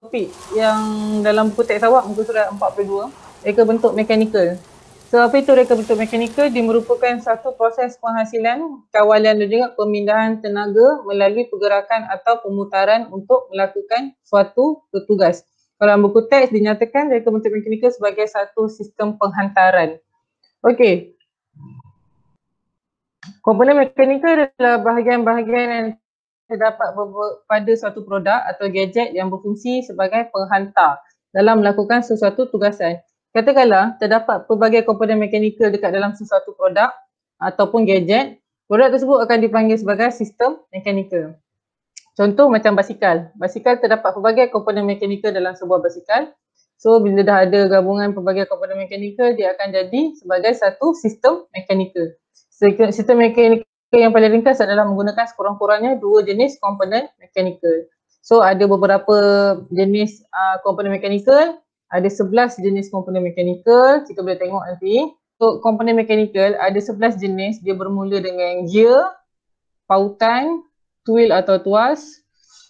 topik yang dalam buku teks awak muka surat 42, reka bentuk mekanikal. So apa itu reka bentuk mekanikal? Dia merupakan satu proses penghasilan, kawalan dan juga pemindahan tenaga melalui pergerakan atau pemutaran untuk melakukan suatu tugas. Kalau dalam buku teks dinyatakan reka bentuk mekanikal sebagai satu sistem penghantaran. Okey. Komponen mekanikal adalah bahagian-bahagian yang terdapat pada suatu produk atau gadget yang berfungsi sebagai penghantar dalam melakukan sesuatu tugasan. Katakanlah terdapat pelbagai komponen mekanikal dekat dalam sesuatu produk ataupun gadget, produk tersebut akan dipanggil sebagai sistem mekanikal. Contoh macam basikal. Basikal terdapat pelbagai komponen mekanikal dalam sebuah basikal. So bila dah ada gabungan pelbagai komponen mekanikal, dia akan jadi sebagai satu sistem mekanikal. Sistem mekanikal yang paling ringkas adalah menggunakan sekurang-kurangnya dua jenis komponen mekanikal. So ada beberapa jenis komponen mekanikal, ada 11 jenis komponen mekanikal, kita boleh tengok nanti. So komponen mekanikal ada 11 jenis, dia bermula dengan gear, pautan, tuil atau tuas,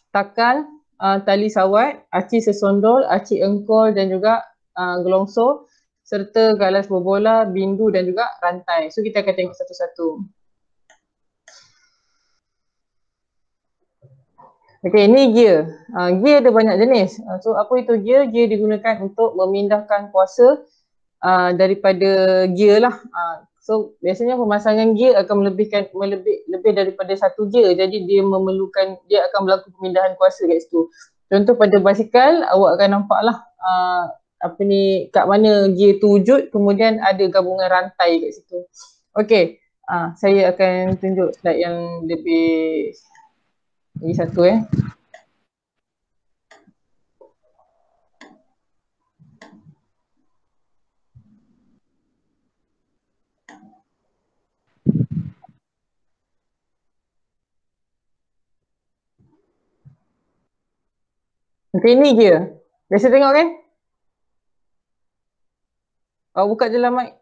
takal, tali sawat, aci sesondol, aci engkol dan juga gelongsor, serta galas berbola, bindu dan juga rantai. So kita akan tengok satu-satu. Okey, ini gear. Gear ada banyak jenis. So apa itu gear? Gear digunakan untuk memindahkan kuasa daripada gear lah. So biasanya pemasangan gear akan lebih daripada satu gear. Jadi dia akan berlaku pemindahan kuasa kat situ. Contoh pada basikal, awak akan nampak lah kat mana gear tu wujud, kemudian ada gabungan rantai kat situ. Okey, saya akan tunjuk slide yang lebih lagi satu Okey, ni gear. Biasa tengok kan? Awak buka je lah mic.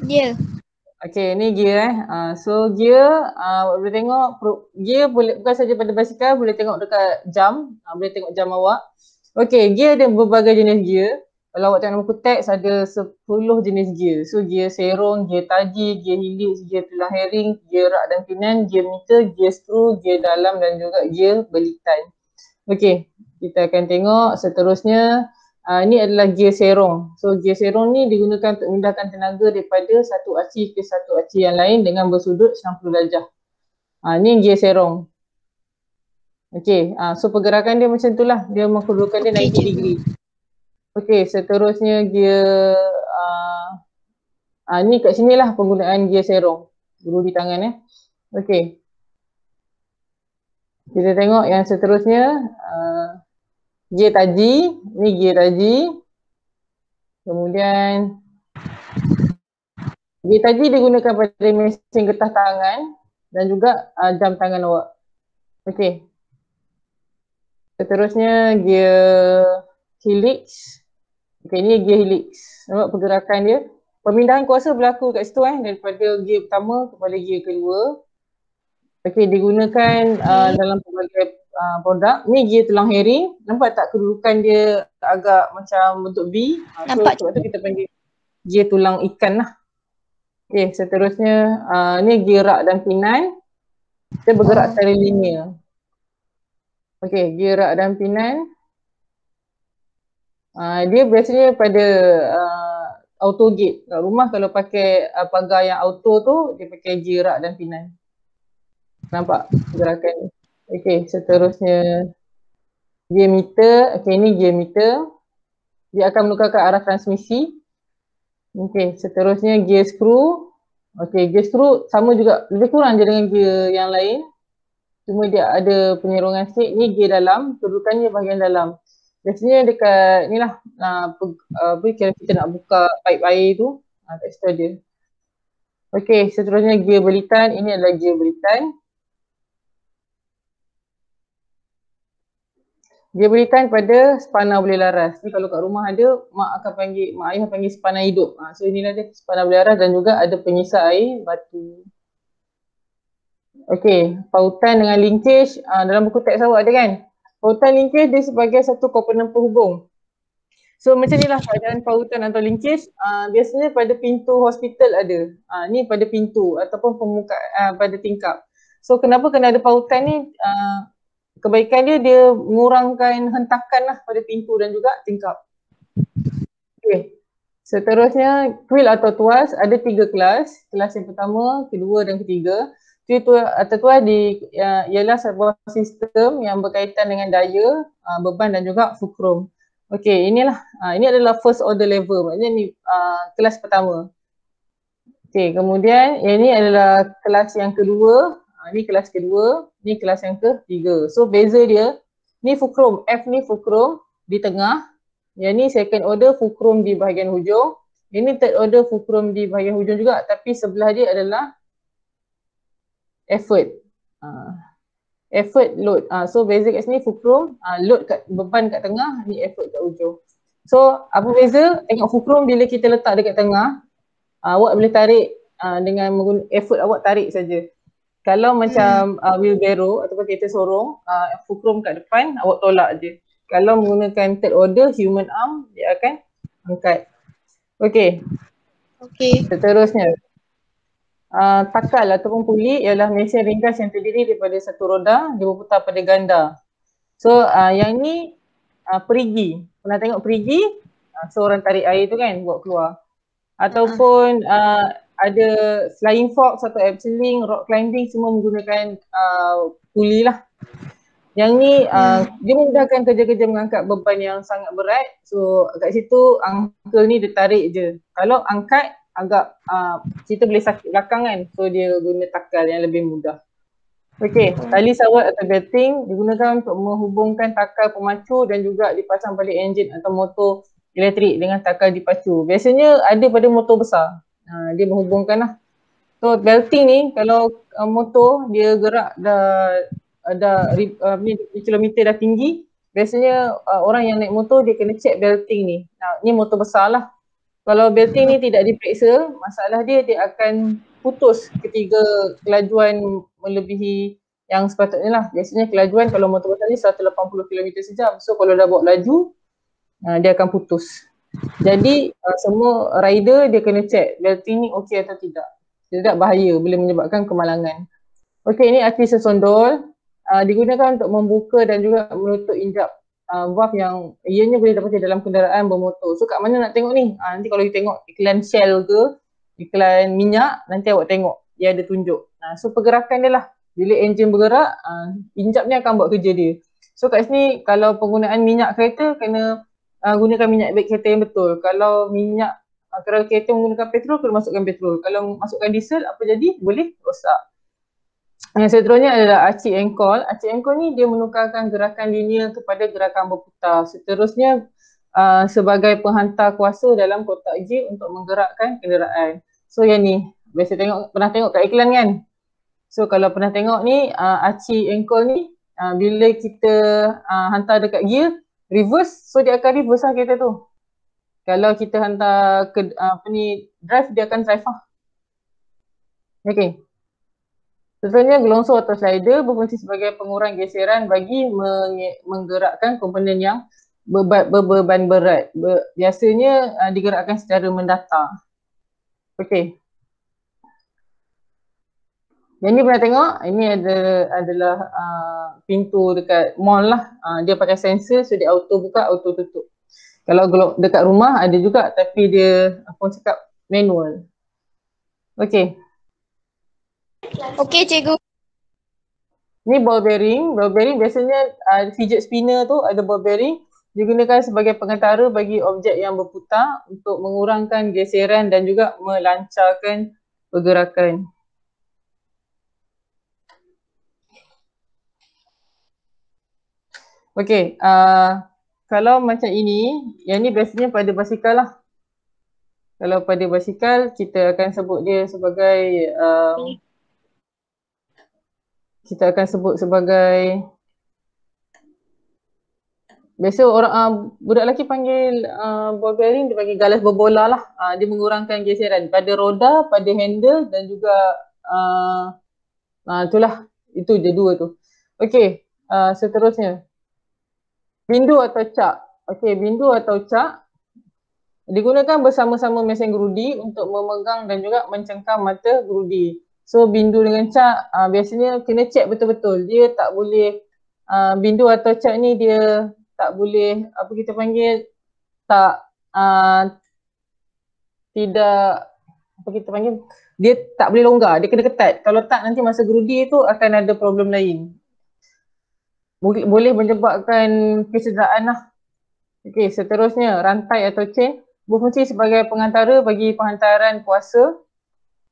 Ya. Okey, ni gear So gear boleh tengok gear bukan saja pada basikal, boleh tengok dekat jam, boleh tengok jam awak. Okey, gear ada berbagai jenis gear. Kalau awak tengok buku teks ada 10 jenis gear. So gear serong, gear taji, gear helix, gear tulang herring, gear rak dan pinan, gear meter, gear screw, gear dalam dan juga gear belitan. Okey, kita akan tengok seterusnya. Ini adalah gear serong. So gear serong ni digunakan untuk memindahkan tenaga daripada satu aci ke satu aci yang lain dengan bersudut 90 darjah. Ni gear serong. Okey, so pergerakan dia macam itulah. Dia kedudukan dia 90 degree. Okey, seterusnya gear ni kat sinilah penggunaan gear serong. Guru di tangan Okey. Kita tengok yang seterusnya. Gear taji, ni gear taji. Kemudian gear taji digunakan pada mesin getah tangan dan juga jam tangan awak. Okey. Seterusnya gear helix. Okey, ni gear helix. Nampak pergerakan dia. Pemindahan kuasa berlaku kat situ daripada gear pertama kepada gear kedua. Okey, digunakan dalam pelbagai produk. Ni gear tulang herring. Nampak tak kedudukan dia agak macam bentuk V? So sebab tu kita panggil gear tulang ikan lah. Okey, seterusnya ni gear rak dan pinan. Dia bergerak secara linear. Okey, gear rak dan pinan. Dia biasanya pada auto gate. Kat rumah kalau pakai pagar yang auto tu, dia pakai gear rak dan pinan. Nampak pergerakan ni. Okey, seterusnya gear meter. Okey, ni gear meter. Dia akan menukarkan arah transmisi. Okey, seterusnya gear screw. Okey, gear screw sama juga, lebih kurang je dengan gear yang lain. Cuma dia ada penyerongan sikit. Ni gear dalam, kedudukannya bahagian dalam. Biasanya dekat ni lah, kira kita nak buka pipe air tu, kat situ ada. Okey, seterusnya gear belitan. Ini adalah gear belitan. Dia berikan pada spana boleh laras. Jadi kalau kat rumah ada, mak ayah panggil spana hidup. So inilah dia spana boleh laras dan juga ada penyisa air batu. Okey, pautan dengan linkage dalam buku teks awak ada kan? Pautan linkage dia sebagai satu komponen penghubung. So macam inilah keadaan pautan atau linkage. Biasanya pada pintu hospital ada. Ni pada pintu ataupun pada tingkap. So kenapa kena ada pautan ni? Kebaikan dia mengurangkan hentakan lah pada pintu dan juga tingkap. Okay. Seterusnya, kuil atau tuas ada 3 kelas. Kelas yang pertama, kedua dan ketiga. Kuil atau tuas ialah sebuah sistem yang berkaitan dengan daya, beban dan juga fulcrum. Okey, ini adalah first order level, maknanya ni kelas pertama. Okey, kemudian ini adalah kelas yang kedua, ni kelas kedua, ni kelas yang ketiga. So beza dia, ni fulcrum, F ni fulcrum di tengah, yang ni second order fulcrum di bahagian hujung, ini third order fulcrum di bahagian hujung juga, tapi sebelah dia adalah effort. Effort load. So beza kat sini fulcrum, load kat beban kat tengah, ni effort kat ujung. So apa beza? Tengok fulcrum bila kita letak dekat tengah, awak boleh tarik dengan menggunakan effort awak tarik saja. Kalau macam wheelbarrow ataupun kereta sorong, fulcrum kat depan awak tolak je. Kalau menggunakan third order human arm, dia akan angkat. Okey. Seterusnya, takal ataupun puli ialah mesin ringkas yang terdiri daripada satu roda, dia berputar pada ganda. So yang ni perigi. Pernah tengok perigi? Seorang tarik air tu kan buat keluar. Ataupun ada flying fox atau abseiling, rock climbing semua menggunakan puli lah. Yang ni dia memudahkan kerja-kerja mengangkat beban yang sangat berat. So kat situ uncle ni dia tarik je. Kalau angkat agak kita boleh sakit belakang kan. So dia guna takal yang lebih mudah. Okey, tali sawat atau belting digunakan untuk menghubungkan takal pemacu dan juga dipasang pada enjin atau motor elektrik dengan takal dipacu. Biasanya ada pada motor besar. Dia menghubungkan lah. So belting ni kalau motor dia gerak dah kilometer dah tinggi, biasanya orang yang naik motor dia kena check belting ni. Ni motor besar lah. Kalau belting ni tidak diperiksa, masalah dia akan putus ketika kelajuan melebihi yang sepatutnya lah. Biasanya kelajuan kalau motor besar ni 180 km sejam. So kalau dah bawa laju, dia akan putus. Jadi semua rider dia kena check belting ni okey atau tidak. Tidak bahaya, boleh menyebabkan kemalangan. Okey, ini arti sesondol. Digunakan untuk membuka dan juga menutup injap valve yang ianya boleh dapati dalam kenderaan bermotor. So kat mana nak tengok ni? Nanti kalau you tengok iklan Shell ke, iklan minyak, nanti awak tengok dia ada tunjuk. So pergerakan dia lah. Bila enjin bergerak, injap ni akan buat kerja dia. So kat sini kalau penggunaan minyak kereta kena gunakan minyak kereta yang betul. Kalau kereta menggunakan petrol, kena masukkan petrol. Kalau masukkan diesel, apa jadi? Boleh rosak. Yang seterusnya adalah acik engkol. Acik engkol ni dia menukarkan gerakan linear kepada gerakan berputar. Seterusnya sebagai penghantar kuasa dalam kotak J untuk menggerakkan kenderaan. So yang ni, pernah tengok kat iklan kan? So kalau pernah tengok ni, acik engkol ni bila kita hantar dekat gear, reverse, so dia akan reverse lah kereta tu. Kalau kita hantar ke drive, dia akan drive lah. Okay. Seterusnya, gelongsor atau slider berfungsi sebagai pengurang geseran bagi menggerakkan komponen yang berbeban berat. Biasanya digerakkan secara mendatar. Okey. Yang ni pernah tengok, ini adalah pintu dekat mall lah. Dia pakai sensor, so dia auto buka, auto tutup. Kalau dekat rumah ada juga, tapi dia cakap manual. Okey. Okey, cikgu. Ni ball bearing. Ball bearing biasanya fidget spinner tu ada ball bearing. Digunakan sebagai pengantara bagi objek yang berputar untuk mengurangkan geseran dan juga melancarkan pergerakan. Okey, kalau macam ini, yang ni biasanya pada basikal lah. Kalau pada basikal, kita akan sebut dia sebagai biasa orang budak lelaki panggil ball bearing, dia panggil galas berbola lah. Dia mengurangkan geseran pada roda, pada handle dan juga itulah, itu je dua tu. Okey, seterusnya. Bindu atau cak. Okey, bindu atau cak digunakan bersama-sama mesin gerudi untuk memegang dan juga mencengkam mata gerudi. So bindu dengan cak biasanya kena check betul-betul. Dia tak boleh bindu atau cak ni dia tak boleh apa kita panggil tak tidak apa kita panggil dia tak boleh longgar, dia kena ketat. Kalau tak nanti masa gerudi tu akan ada problem lain. Boleh menyebabkan kecederaan lah. Okey, seterusnya rantai atau chain berfungsi sebagai pengantara bagi penghantaran kuasa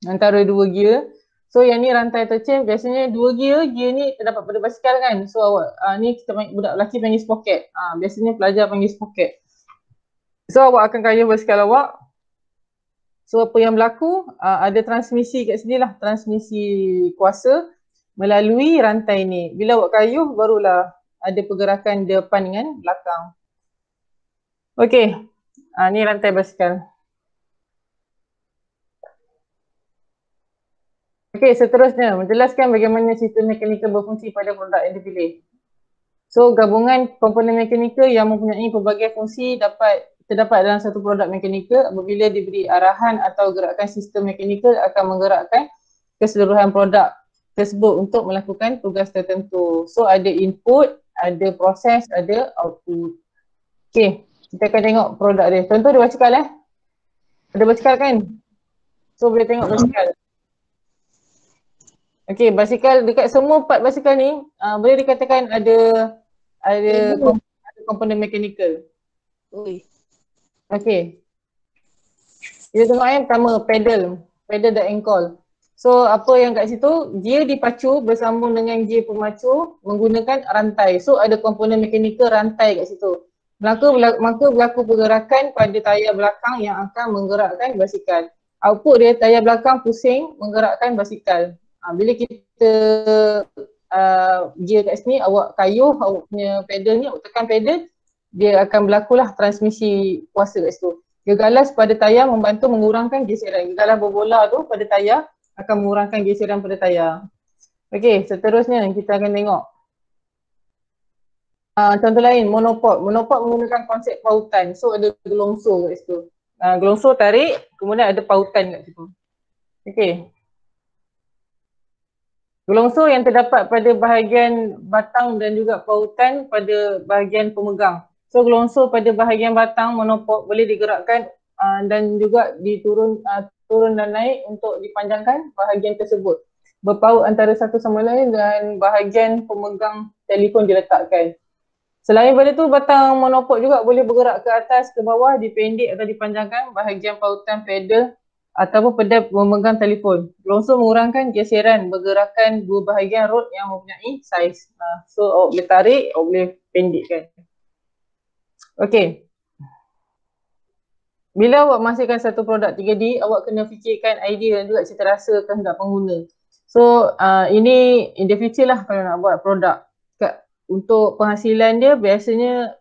antara dua gear. So yang ni rantai atau chain biasanya dua gear ni terdapat pada basikal kan. So awak ni kita budak lelaki panggil sprocket. Biasanya pelajar panggil sprocket. So awak akan kayuh basikal awak. So apa yang berlaku ada transmisi kat sini lah, transmisi kuasa melalui rantai ni. Bila awak kayuh barulah ada pergerakan depan dengan belakang. Okey, ni rantai basikal. Okey, seterusnya menjelaskan bagaimana sistem mekanikal berfungsi pada produk yang dipilih. So, gabungan komponen mekanikal yang mempunyai pelbagai fungsi terdapat dalam satu produk mekanikal apabila diberi arahan atau gerakan sistem mekanikal akan menggerakkan keseluruhan produk tersebut untuk melakukan tugas tertentu. So, ada input, ada proses, ada output. Okey, kita akan tengok produk dia. Contoh dia basikal Ada basikal kan? So, boleh tengok basikal. Okey, basikal dekat semua part basikal ni boleh dikatakan ada komponen mekanikal. Okey. Kita tengok pertama pedal dan ankle. So apa yang kat situ, gear dipacu bersambung dengan gear pemacu menggunakan rantai. So ada komponen mekanikal rantai kat situ. Maka berlaku pergerakan pada tayar belakang yang akan menggerakkan basikal. Output dia tayar belakang pusing menggerakkan basikal. Bila kita gear kat sini, awak kayuh awak punya pedal ni, awak tekan pedal, dia akan berlakulah transmisi kuasa kat situ. Gegalas pada tayar membantu mengurangkan geseran. Gegalas berbola tu pada tayar akan mengurangkan geseran pada tayar. Okey, seterusnya kita akan tengok contoh lain, monopod. Monopod menggunakan konsep pautan. So ada gelongsor kat situ. Gelongsor tarik, kemudian ada pautan kat situ. Okey. Gelongsor yang terdapat pada bahagian batang dan juga pautan pada bahagian pemegang. So gelongsor pada bahagian batang monopod boleh digerakkan dan juga turun dan naik untuk dipanjangkan bahagian tersebut. Berpaut antara satu sama lain dan bahagian pemegang telefon diletakkan. Selain pada tu, batang monopod juga boleh bergerak ke atas, ke bawah, dipendek atau dipanjangkan bahagian pautan pedal ataupun pedal memegang telefon. Gelongsor mengurangkan geseran bergerakan dua bahagian rod yang mempunyai saiz. So awak boleh tarik, awak boleh pendekkan. Okey. Bila awak masukkan satu produk 3D, awak kena fikirkan idea dan juga cita rasa kehendak pengguna. So ini in the future lah kalau nak buat produk. Untuk penghasilan dia biasanya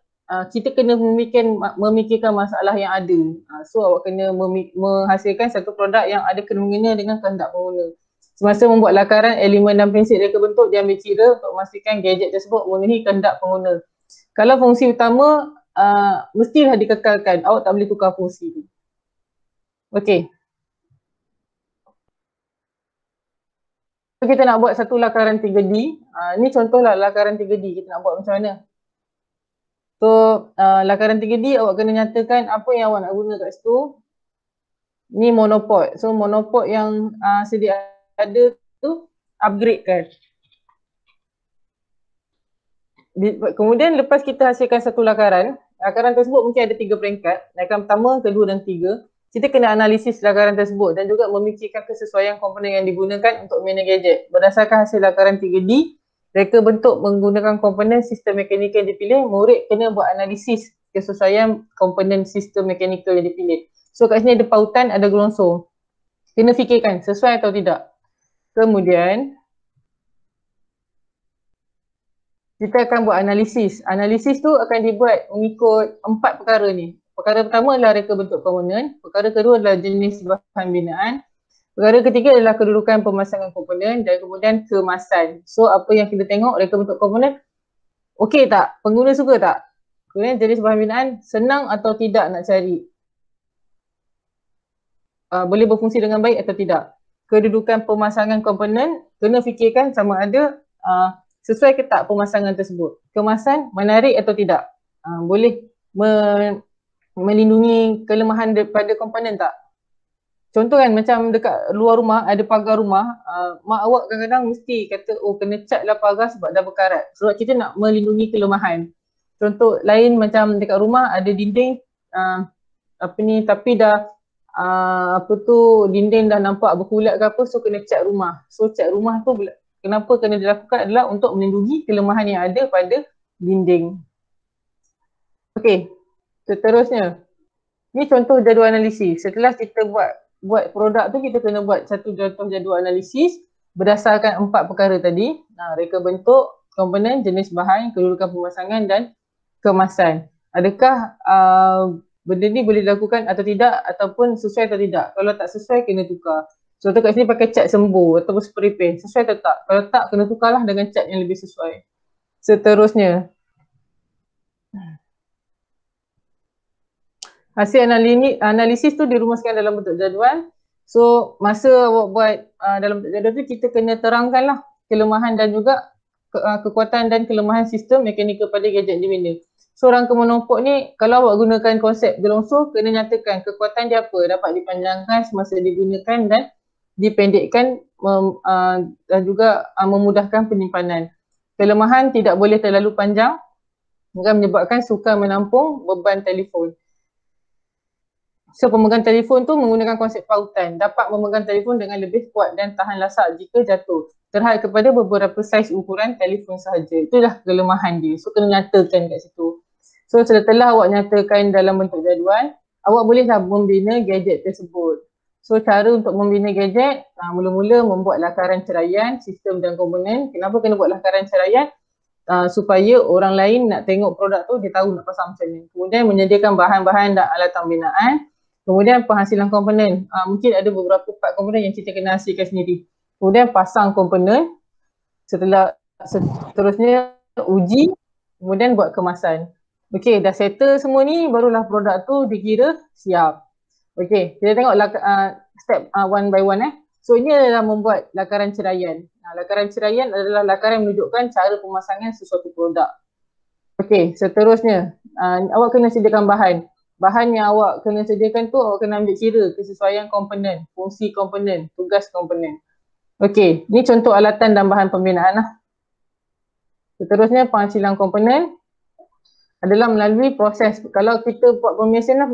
kita kena memikirkan masalah yang ada. So awak kena menghasilkan satu produk yang ada kena-mengena dengan kehendak pengguna. Semasa membuat lakaran, elemen dan prinsip reka bentuk dia ambil kira untuk memastikan gadget tersebut memenuhi kehendak pengguna. Kalau fungsi utama mestilah dikekalkan, awak tak boleh tukar fungsi tu. Okey. So kita nak buat satu lakaran 3D. Ni contohlah lakaran 3D, kita nak buat macam mana. So lakaran 3D awak kena nyatakan apa yang awak nak guna kat situ. Ni monopod. So monopod yang sedia ada tu upgrade kan. Kemudian lepas kita hasilkan satu lakaran tersebut mungkin ada 3 peringkat. Lakaran pertama, kedua dan 3. Kita kena analisis lakaran tersebut dan juga memikirkan kesesuaian komponen yang digunakan untuk mana gadget. Berdasarkan hasil lakaran 3D, reka bentuk menggunakan komponen sistem mekanikal yang dipilih, murid kena buat analisis kesesuaian komponen sistem mekanikal yang dipilih. So kat sini ada pautan, ada gelongsor. Kena fikirkan sesuai atau tidak. Kemudian kita akan buat analisis. Analisis tu akan dibuat mengikut 4 perkara ni. Perkara pertama adalah reka bentuk komponen. Perkara kedua adalah jenis bahan binaan. Perkara ketiga adalah kedudukan pemasangan komponen dan kemudian kemasan. So apa yang kita tengok reka bentuk komponen, okey tak? Pengguna suka tak? Kemudian jenis bahan binaan senang atau tidak nak cari. Boleh berfungsi dengan baik atau tidak. Kedudukan pemasangan komponen kena fikirkan sama ada sesuai ke tak pemasangan tersebut. Kemasan menarik atau tidak. Boleh melindungi kelemahan daripada komponen tak. Contoh kan macam dekat luar rumah ada pagar rumah, mak awak kadang-kadang mesti kata oh kena cat lah pagar sebab dah berkarat. Sebab kita nak melindungi kelemahan. Contoh lain macam dekat rumah ada dinding tapi dah dinding dah nampak berkulat ke apa, so kena cat rumah. So cat rumah tu kenapa kena dilakukan adalah untuk melindungi kelemahan yang ada pada dinding. Okey, seterusnya. Ni contoh jadual analisis. Setelah kita buat produk tu, kita kena buat satu contoh jadual analisis berdasarkan 4 perkara tadi. Reka bentuk, komponen, jenis bahan, kedudukan pemasangan dan kemasan. Adakah benda ni boleh dilakukan atau tidak ataupun sesuai atau tidak. Kalau tak sesuai kena tukar. Contoh kat sini pakai cat sembuh ataupun spray paint. Sesuai atau tak? Kalau tak kena tukarlah dengan cat yang lebih sesuai. Seterusnya. Hasil analisis tu dirumuskan dalam bentuk jadual. So masa awak buat dalam bentuk jadual tu kita kena terangkanlah kelemahan dan juga kekuatan dan kelemahan sistem mekanikal pada gadget di mana. So rangka menopok ni kalau awak gunakan konsep gelongsor kena nyatakan kekuatan dia apa, dapat dipanjangkan semasa digunakan dan dipendekkan dan juga memudahkan penyimpanan. Kelemahan tidak boleh terlalu panjang akan menyebabkan sukar menampung beban telefon. So pemegang telefon tu menggunakan konsep pautan, dapat memegang telefon dengan lebih kuat dan tahan lasak jika jatuh. Terhad kepada beberapa saiz ukuran telefon sahaja. Itulah kelemahan dia. So kena nyatakan kat situ. So setelah awak nyatakan dalam bentuk jadual, awak bolehlah membina gadget tersebut. So cara untuk membina gadget, mula-mula membuat lakaran ceraian, sistem dan komponen. Kenapa kena buat lakaran ceraian? Supaya orang lain nak tengok produk tu, dia tahu nak pasang macam ni. Kemudian menyediakan bahan-bahan dan alatan binaan. Kemudian penghasilan komponen, mungkin ada beberapa part komponen yang kita kena hasilkan sendiri. Kemudian pasang komponen, seterusnya uji, kemudian buat kemasan. Okey, dah settle semua ni, barulah produk tu dikira siap. Okey, kita tengok step one by one. So ini adalah membuat lakaran ceraian. Lakaran ceraian adalah lakaran yang menunjukkan cara pemasangan sesuatu produk. Okey, seterusnya, awak kena sediakan bahan. Bahan yang awak kena sediakan tu awak kena ambil kira kesesuaian komponen, fungsi komponen, tugas komponen. Okey, ni contoh alatan dan bahan pembinaan lah. Seterusnya penghasilan komponen adalah melalui proses. Kalau kita buat pemesianan,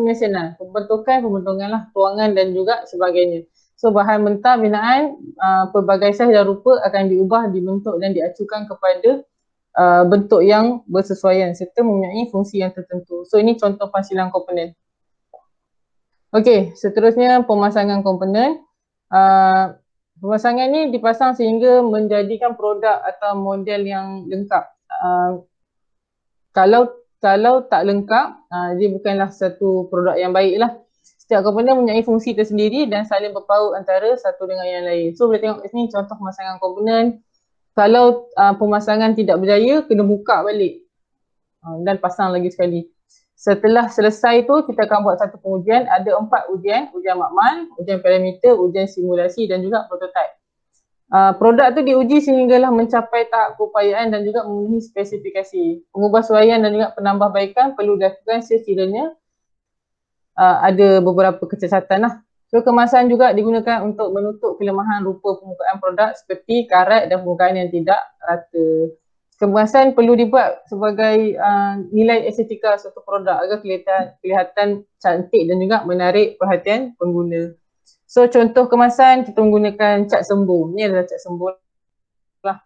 pembentukan lah, tuangan dan juga sebagainya. So bahan mentah binaan pelbagai saiz dan rupa akan diubah, dibentuk dan diacukan kepada bentuk yang bersesuaian serta mempunyai fungsi yang tertentu. So ini contoh penghasilan komponen. Okey, seterusnya pemasangan komponen. Pemasangan ni dipasang sehingga menjadikan produk atau model yang lengkap. Kalau tak lengkap, dia bukanlah satu produk yang baik lah. Setiap komponen mempunyai fungsi tersendiri dan saling berpaut antara satu dengan yang lain. So boleh tengok kat sini contoh pemasangan komponen. Kalau pemasangan tidak berjaya, kena buka balik dan pasang lagi sekali. Setelah selesai tu, kita akan buat satu pengujian. Ada 4 ujian, ujian makmal, ujian parameter, ujian simulasi dan juga prototype. Produk tu diuji sehinggalah mencapai tahap keupayaan dan juga memenuhi spesifikasi. Pengubahsuaian dan juga penambahbaikan perlu dilakukan sekiranya ada beberapa kecacatan lah. So kemasan juga digunakan untuk menutup kelemahan rupa permukaan produk seperti karat dan permukaan yang tidak rata. Kemasan perlu dibuat sebagai nilai estetika suatu produk agar kelihatan cantik dan juga menarik perhatian pengguna. So contoh kemasan kita menggunakan cat sembuh. Ni adalah cat sembuh lah.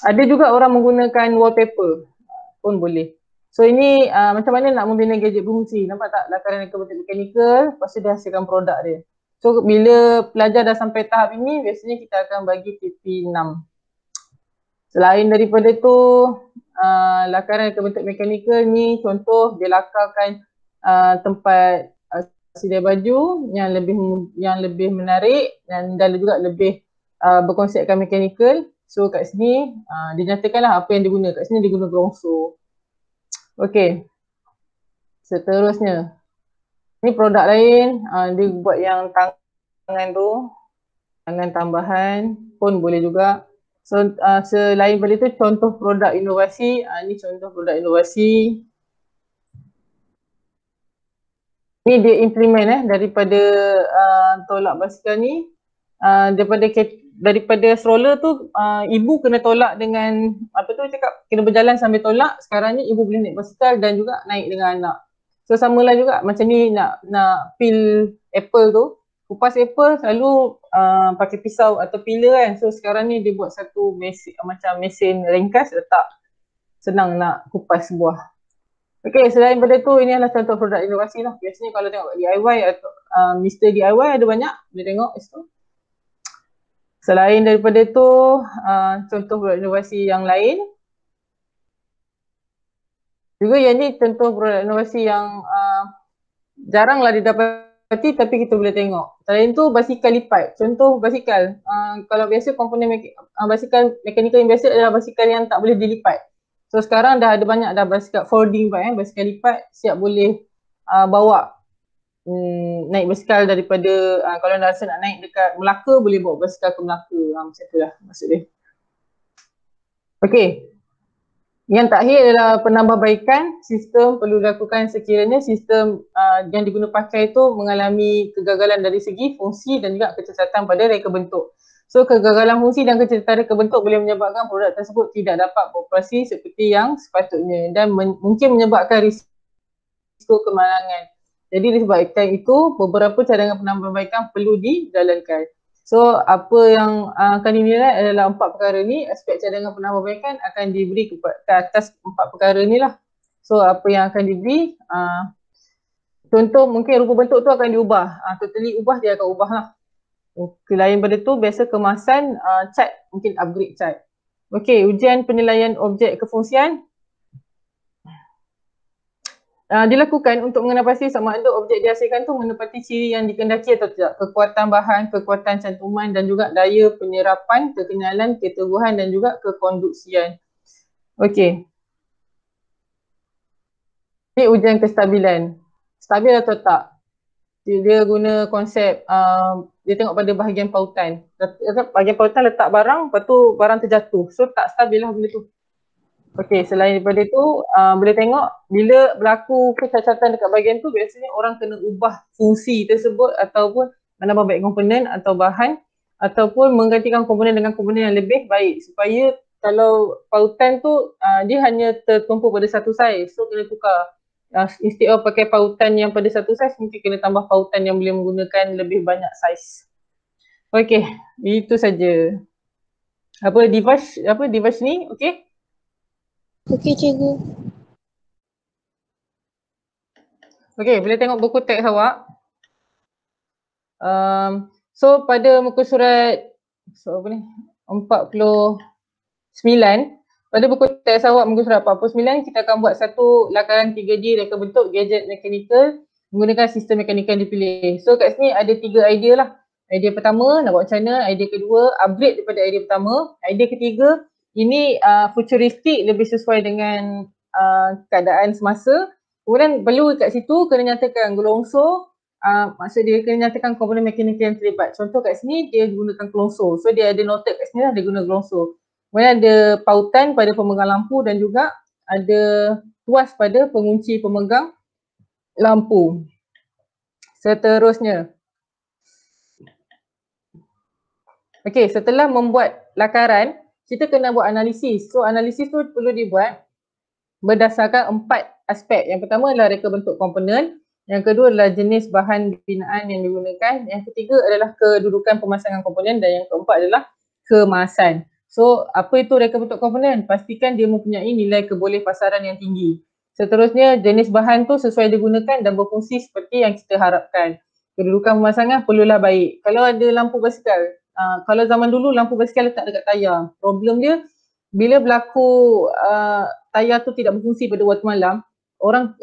Ada juga orang menggunakan wallpaper pun boleh. So ini macam mana nak membina gadget berfungsi. Nampak tak lakaran reka bentuk mekanikal, lepas tu dia hasilkan produk dia. So bila pelajar dah sampai tahap ini, biasanya kita akan bagi TP6. Selain daripada tu, lakaran reka bentuk mekanikal ni contoh dia lakarkan tempat sedia baju yang lebih menarik dan juga lebih berkonsepkan mekanikal. So kat sini dinyatakanlah apa yang digunakan. Kat sini digunakan gelongsor. Okey, Seterusnya, ni produk lain, dia buat yang tangan tu, tangan tambahan pun boleh juga. So selain pada tu contoh produk inovasi, ni contoh produk inovasi. Ni dia implement daripada tolak basikal ni, daripada stroller tu ibu kena tolak dengan apa tu cakap, kena berjalan sambil tolak. Sekarang ni ibu boleh naik basikal dan juga naik dengan anak. So samalah juga macam ni nak peel apple tu, kupas apple selalu pakai pisau atau peeler kan. So sekarang ni dia buat satu mesin, macam mesin ringkas, letak, senang nak kupas buah. Okay, selain pada tu ini adalah contoh produk inovasi lah. Biasanya kalau tengok DIY atau Mr. DIY ada banyak, boleh tengok kat situ. Selain daripada tu, contoh produk inovasi yang lain. Juga yang ni contoh produk inovasi yang jaranglah didapati tapi kita boleh tengok. Selain tu basikal lipat. Contoh basikal. Kalau biasa komponen basikal mekanikal yang biasa adalah basikal yang tak boleh dilipat. So sekarang dah ada banyak dah basikal folding basikal lipat siap boleh bawa naik basikal daripada kalau dah rasa nak naik dekat Melaka boleh bawa basikal ke Melaka. Macam tu lah maksud dia. Okay. Yang terakhir adalah penambahbaikan sistem perlu dilakukan sekiranya sistem yang diguna pakai itu mengalami kegagalan dari segi fungsi dan juga kecacatan pada reka bentuk. So kegagalan fungsi dan kecacatan reka bentuk boleh menyebabkan produk tersebut tidak dapat beroperasi seperti yang sepatutnya dan mungkin menyebabkan risiko kemalangan. Jadi disebabkan itu beberapa cadangan penambahbaikan perlu dijalankan. So apa yang akan dinilai adalah 4 perkara ni. Aspek cadangan penambahbaikan akan diberi ke atas 4 perkara ni lah. So apa yang akan diberi, contoh mungkin rupa bentuk tu akan diubah, totally ubah, dia akan ubah lah. Selain pada tu biasa kemasan, cat, mungkin upgrade cat. Okay, ujian penilaian objek kefungsian dilakukan untuk mengenal pasti sama ada objek dihasilkan tu menepati ciri yang dikendaki atau tidak. Kekuatan bahan, kekuatan cantuman dan juga daya penyerapan, kekenyalan, keteguhan dan juga kekonduksian. Okey. Ini ujian kestabilan. Stabil atau tak? Dia guna konsep, dia tengok pada bahagian pautan. Bahagian pautan letak barang, lepas tu barang terjatuh. So tak stabil lah benda tu. Okey, selain daripada tu, boleh tengok bila berlaku kecacatan dekat bahagian tu, biasanya orang kena ubah fungsi tersebut ataupun menambah baik komponen atau bahan ataupun menggantikan komponen dengan komponen yang lebih baik supaya kalau pautan tu dia hanya tertumpu pada satu saiz, so kena tukar. Instead of pakai pautan yang pada satu saiz, mungkin kena tambah pautan yang boleh menggunakan lebih banyak saiz. Okey, itu saja. Device ni, okey? Okey, cikgu. Okey, boleh tengok buku teks awak. So pada muka surat 49, pada buku teks awak muka surat 49, kita akan buat satu lakaran 3D reka bentuk gadget mechanical menggunakan sistem mekanikal yang dipilih. So kat sini ada 3 idea lah. Idea pertama nak buat macam mana, idea kedua upgrade daripada idea pertama, idea ketiga ini futuristik, lebih sesuai dengan keadaan semasa. Kemudian perlu kat situ kena nyatakan gelongso, maksud dia kena nyatakan komponen mekanikal yang terlibat. Contoh kat sini dia gunakan gelongso. So dia ada noted kat sini lah dia guna gelongso. Kemudian ada pautan pada pemegang lampu dan juga ada tuas pada pengunci pemegang lampu. Seterusnya. Okey, setelah membuat lakaran, kita kena buat analisis. So analisis tu perlu dibuat berdasarkan 4 aspek. Yang pertama adalah reka bentuk komponen, yang kedua adalah jenis bahan binaan yang digunakan, yang ketiga adalah kedudukan pemasangan komponen dan yang keempat adalah kemasan. So apa itu reka bentuk komponen? Pastikan dia mempunyai nilai kebolehpasaran yang tinggi. Seterusnya jenis bahan tu sesuai digunakan dan berfungsi seperti yang kita harapkan. Kedudukan pemasangan perlulah baik. Kalau ada lampu basikal, kalau zaman dulu lampu basikal letak dekat tayar, problem dia bila berlaku tayar tu tidak berfungsi pada waktu malam, orang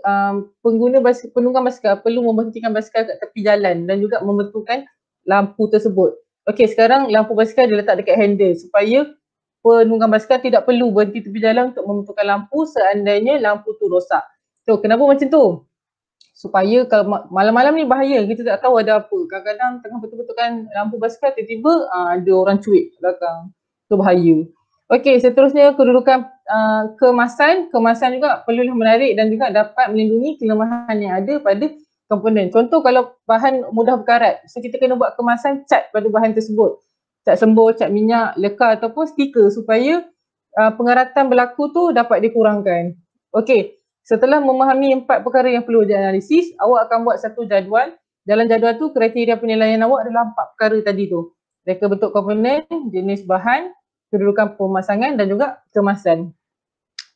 penunggang basikal perlu memberhentikan basikal kat tepi jalan dan juga membetulkan lampu tersebut. Okey, sekarang lampu basikal dia letak dekat handle supaya penunggang basikal tidak perlu berhenti tepi jalan untuk membetulkan lampu seandainya lampu tu rosak. So kenapa macam tu? supaya kalau malam-malam ni bahaya, kita tak tahu ada apa. Kadang-kadang tengah betul-betulkan lampu basikal, tiba-tiba ada orang cuit belakang. Itu bahaya. Okey, seterusnya kedudukan kemasan. Kemasan juga perlulah menarik dan juga dapat melindungi kelemahan yang ada pada komponen. Contoh kalau bahan mudah berkarat, so kita kena buat kemasan cat pada bahan tersebut. Cat sembur, cat minyak, leka ataupun stiker supaya pengaratan berlaku tu dapat dikurangkan. Okey, setelah memahami 4 perkara yang perlu dianalisis, awak akan buat satu jadual. Dalam jadual tu kriteria penilaian awak adalah 4 perkara tadi tu. Reka bentuk komponen, jenis bahan, kedudukan pemasangan dan juga kemasan.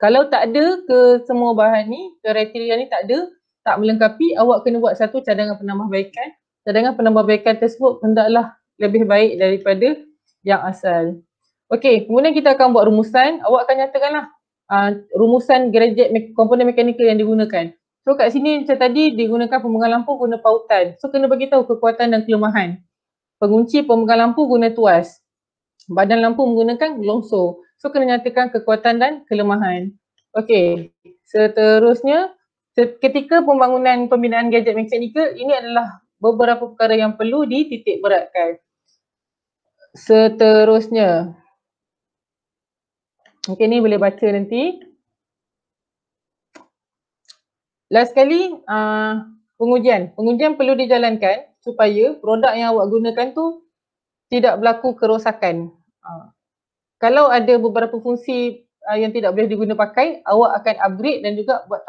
Kalau tak ada ke semua bahan ni, kriteria ni tak ada, tak melengkapi, awak kena buat satu cadangan penambahbaikan. Cadangan penambahbaikan tersebut hendaklah lebih baik daripada yang asal. Okey, kemudian kita akan buat rumusan. Awak akan nyatakanlah rumusan graduate komponen mekanikal yang digunakan. So kat sini macam tadi digunakan pemegang lampu guna pautan. So kena bagi tahu kekuatan dan kelemahan. Pengunci pemegang lampu guna tuas. Badan lampu menggunakan longsor. So kena nyatakan kekuatan dan kelemahan. Okey, seterusnya ketika pembangunan pembinaan gadget mekanikal, ini adalah beberapa perkara yang perlu dititik beratkan. Seterusnya, okey, ni boleh baca nanti. Last sekali, pengujian. Pengujian perlu dijalankan supaya produk yang awak gunakan tu tidak berlaku kerosakan. Kalau ada beberapa fungsi yang tidak boleh diguna pakai, awak akan upgrade dan juga buat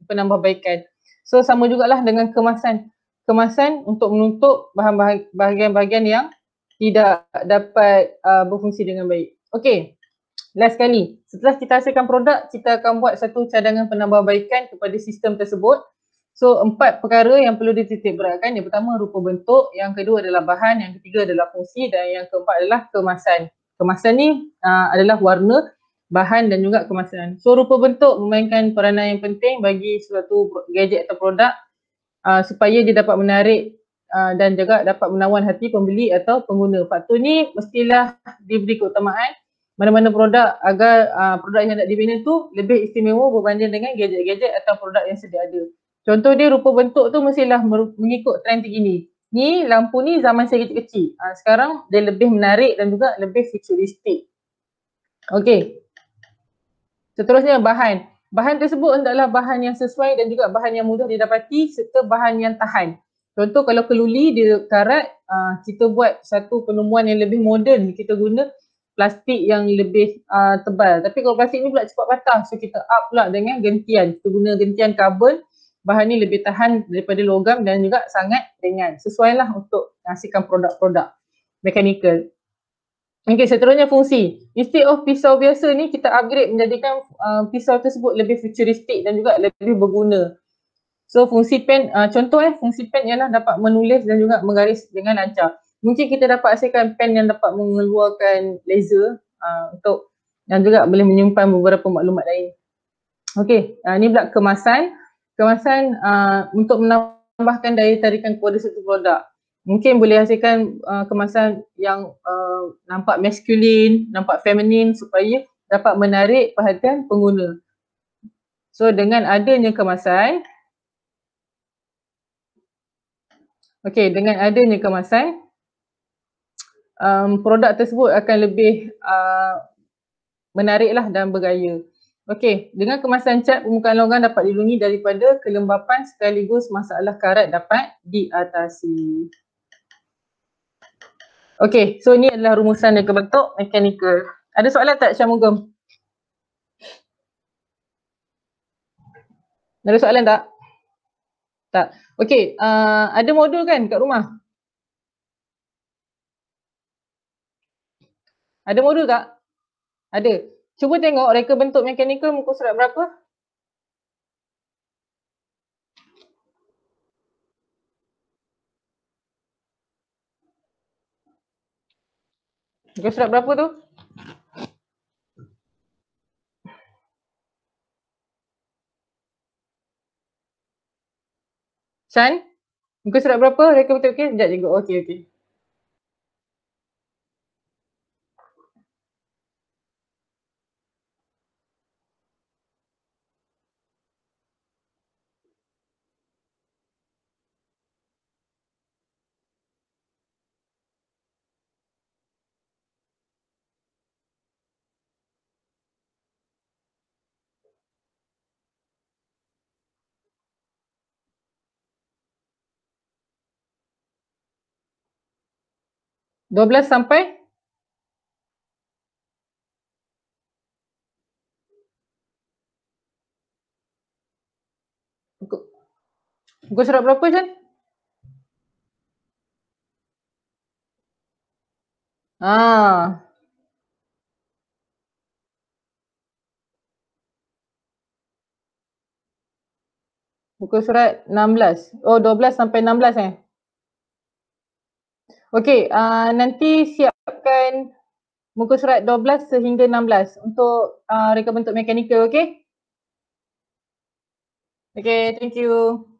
penambahbaikan. So sama jugalah dengan kemasan. Kemasan untuk menutup bahagian-bahagian yang tidak dapat berfungsi dengan baik. Okey. Last sekali, setelah kita hasilkan produk, kita akan buat satu cadangan penambahbaikan kepada sistem tersebut. So 4 perkara yang perlu dititik beratkan. Yang pertama rupa bentuk, yang kedua adalah bahan, yang ketiga adalah fungsi dan yang keempat adalah kemasan. Kemasan ni adalah warna, bahan dan juga kemasan. So rupa bentuk memainkan peranan yang penting bagi suatu gadget atau produk supaya dia dapat menarik dan juga dapat menawan hati pembeli atau pengguna. Faktor ni mestilah diberi keutamaan mana-mana produk agar produk yang nak dibina tu lebih istimewa berbanding dengan gadget-gadget atau produk yang sedia ada. Contoh dia rupa bentuk tu mestilah mengikut trend terkini. Ni lampu ni zaman saya kecil-kecil. Sekarang dia lebih menarik dan juga lebih futuristik. Okey. Seterusnya bahan. Bahan tersebut hendaklah bahan yang sesuai dan juga bahan yang mudah didapati serta bahan yang tahan. Contoh kalau keluli dia karat, kita buat satu penemuan yang lebih moden, kita guna plastik yang lebih tebal. Tapi kalau plastik ni pula cepat patah, so kita up pula dengan gentian. Kita guna gentian karbon, bahan ni lebih tahan daripada logam dan juga sangat ringan. Sesuailah untuk hasilkan produk-produk mekanikal. Okey, seterusnya fungsi. Instead of pisau biasa ni, kita upgrade menjadikan pisau tersebut lebih futuristik dan juga lebih berguna. So fungsi pen, contoh fungsi pen ialah dapat menulis dan juga menggaris dengan lancar. Mungkin kita dapat hasilkan pen yang dapat mengeluarkan laser untuk dan juga boleh menyimpan beberapa maklumat lain. Okey, ni pula kemasan. Kemasan untuk menambahkan daya tarikan kepada satu produk. Mungkin boleh hasilkan kemasan yang nampak maskulin, nampak feminin supaya dapat menarik perhatian pengguna. So dengan adanya kemasan, dengan adanya kemasan, produk tersebut akan lebih menariklah dan bergaya. Okey, dengan kemasan cat, permukaan longgang dapat dilindungi daripada kelembapan sekaligus masalah karat dapat diatasi. Okey, so ni adalah rumusan reka bentuk mekanikal. Ada soalan tak Syamugam? Ada soalan tak? Tak. Okey, ada modul kan kat rumah? Ada modul tak? Ada. Cuba tengok reka bentuk mekanikal muka surat berapa? Muka surat berapa tu? Shan? Muka surat berapa? Reka bentuk okey? Sekejap cikgu. Okey. 12 sampai? Muka surat berapa Jan? Muka surat 16. Oh 12 sampai 16 eh? Okey, nanti siapkan muka surat 12 sehingga 16 untuk reka bentuk mekanikal, okey? Okay, thank you.